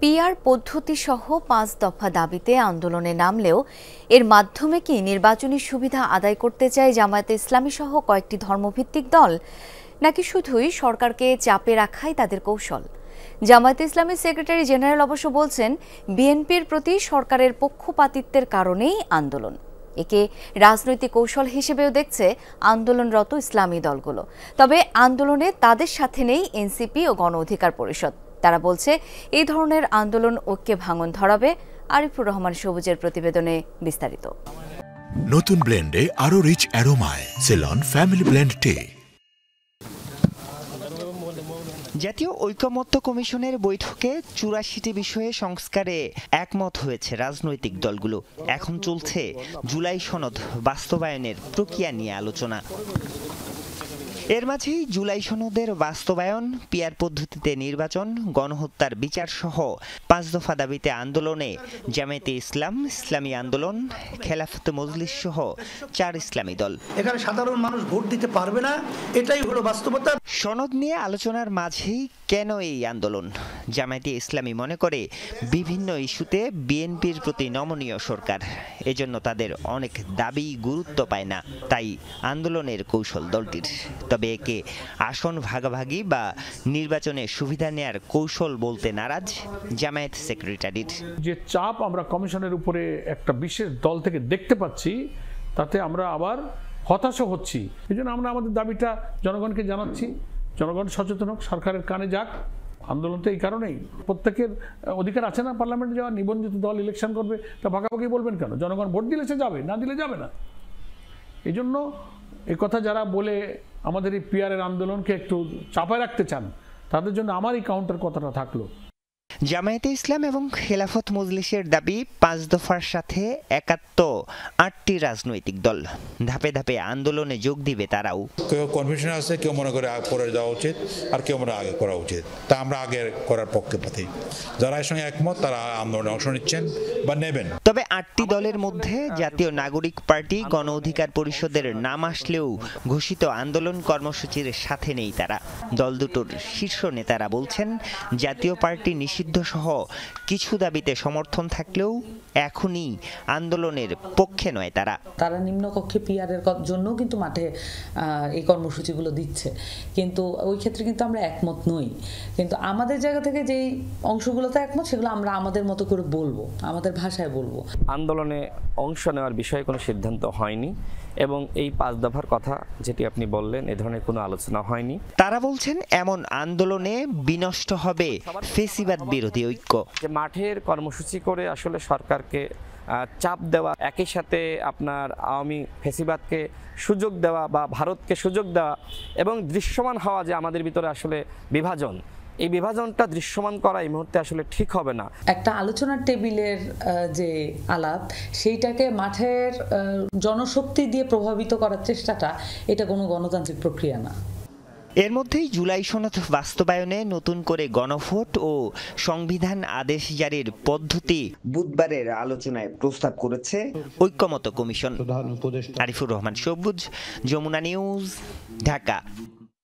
PR পদ্ধতি সহ ৫ দফা দাবিতে আন্দোলনে নামলেও এর মাধ্যমে কি নির্বাচনী সুবিধা আদায় করতে চায় জামায়াতে ইসলামী সহ কয়েকটি ধর্মভিত্তিক দল, নাকি শুধুই সরকারকে চাপে রাখাই তাদের কৌশল? জামায়াতে ইসলামীর সেক্রেটারি জেনারেল অবশ্য বলছেন, বিএনপির প্রতি সরকারের পক্ষপাতিত্বের কারণেই আন্দোলন। একে রাজনৈতিক কৌশল হিসেবেও দেখছে আন্দোলনরত ইসলামী দলগুলো। তবে আন্দোলনে তাদের সাথে নেই এনসিপি ও গণ অধিকার পরিষদ। তারা বলছে, এই ধরনের আন্দোলন ঐক্যে ভাঙন ধরাবে। আরিফুর রহমান সবুজের প্রতিবেদনে বিস্তারিত। নতুন ব্লেন্ডে আরো রিচ অ্যারোমায় সেলন ফ্যামিলি ব্লেন্ড টে। জাতীয় ঐকমত্য কমিশনের বৈঠকে ৮৪টি বিষয়ে সংস্কারে একমত হয়েছে রাজনৈতিক দলগুলো। এখন চলছে জুলাই সনদ বাস্তবায়নের প্রক্রিয়া নিয়ে আলোচনা। এর মাঝেই জুলাই সনদের বাস্তবায়ন, পিআর পদ্ধতিতে নির্বাচন, গণহত্যার বিচার সহ ৫ দফা দাবিতে আন্দোলনে জামায়াতে ইসলাম, ইসলামী আন্দোলন, খেলাফত মজলিস সহ ৪ ইসলামী দল। এখানে সাধারণ মানুষ ভোট দিতে পারবে না, এটাই হলো বাস্তবতা। সনদ নিয়ে আলোচনার মাঝেই কেন এই আন্দোলন? জামায়াতে ইসলামী মনে করে, বিভিন্ন ইস্যুতে বিএনপির প্রতি নমনীয় সরকার, এজন্য তাদের অনেক দাবি গুরুত্ব পায় না, তাই আন্দোলনের কৌশল দলটির। তবে একে আসন ভাগাভাগি বা নির্বাচনে সুবিধা নেয়ার কৌশল বলতে নারাজ জামায়াত সেক্রেটারির। যে চাপ আমরা কমিশনের উপরে একটা বিশেষ দল থেকে দেখতে পাচ্ছি, তাতে আমরা আবার হতাশ হচ্ছি। এই জন্য আমরা আমাদের দাবিটা জনগণকে জানাচ্ছি, জনগণ সচেতন হোক, সরকারের কানে যাক। আন্দোলন তো এই কারণেই, প্রত্যেকের অধিকার আছে না পার্লামেন্টে যাওয়ার। নিবন্ধিত দল ইলেকশন করবে, তা ভাগাভাগি বলবেন কেন? জনগণ ভোট দিলে সে যাবে, না দিলে যাবে না। এই জন্য এই কথা যারা বলে আমাদের এই পিআরের আন্দোলনকে একটু চাপায় রাখতে চান, তাদের জন্য আমার এই কাউন্টার কথাটা থাকলো। জামায়াতে ইসলাম এবং খেলাফত মজলিসের দাবি ৫ দফার সাথে একাত্ম ৮টি রাজনৈতিক দল। ধাপে ধাপে আন্দোলনে যোগ দিবে তারাও। কেউ কনফিউশন আছে, কেউ মনে করে পরে যাওয়া উচিত, আর কেউ মনে আগে করা উচিত। তা আমরা আগে করার পক্ষপাতী। যারা এর সঙ্গে একমত তারা আন্দোলনে অংশ নিচ্ছেন বা নেবেন। তবে ৮টি দলের মধ্যে জাতীয় নাগরিক পার্টি, গণ অধিকার পরিষদের নাম আসলেও ঘোষিত আন্দোলন কর্মসূচির সাথে নেই তারা। দল দুটোর শীর্ষ নেতারা বলছেন, জাতীয় পার্টি নিষিদ্ধ সহ কিছু দাবিতে সমর্থন থাকলেও এখনই আন্দোলনের পক্ষে নয় তারা। তারা নিম্নকক্ষে পিআরের জন্য কিন্তু মাঠে এই কর্মসূচিগুলো দিচ্ছে, কিন্তু ওই ক্ষেত্রে কিন্তু আমরা একমত নই। কিন্তু আমাদের জায়গা থেকে যেই অংশগুলোতে একমত, সেগুলো আমরা আমাদের মতো করে বলবো, আমাদের ভাষায় বলবো। আন্দোলনে অংশ নেওয়ার বিষয়ে কোনো সিদ্ধান্ত হয়নি এবং এই ৫ দফার কথা যেটি আপনি বললেন, এ ধরনের কোনো আলোচনা হয়নি। তারা বলছেন, এমন আন্দোলনে বিনষ্ট হবে ফেসিবাদ বিরোধী ঐক্য। যে মাঠের কর্মসূচি করে আসলে সরকারকে চাপ দেওয়া, একই সাথে আপনার আওয়ামী ফেসিবাদকে সুযোগ দেওয়া বা ভারতকে সুযোগ দেওয়া এবং দৃশ্যমান হওয়া যে আমাদের ভিতরে আসলে বিভাজন, এই বিভাজনটা দৃশ্যমান করা এই মুহূর্তে আসলে ঠিক হবে না। একটা আলোচনার টেবিলের যে আলাপ, সেইটাকে মাঠের জনশক্তি দিয়ে প্রভাবিত করার চেষ্টাটা, এটা কোনো গণতান্ত্রিক প্রক্রিয়া না। এর মধ্যেই জুলাই সনদ বাস্তবায়নে নতুন করে গণভোট ও সংবিধান আদেশ জারির পদ্ধতি বুধবারের আলোচনায় প্রস্তাব করেছে ঐকমত্য কমিশন। আরিফুর রহমান সবুজ, যমুনা নিউজ, ঢাকা।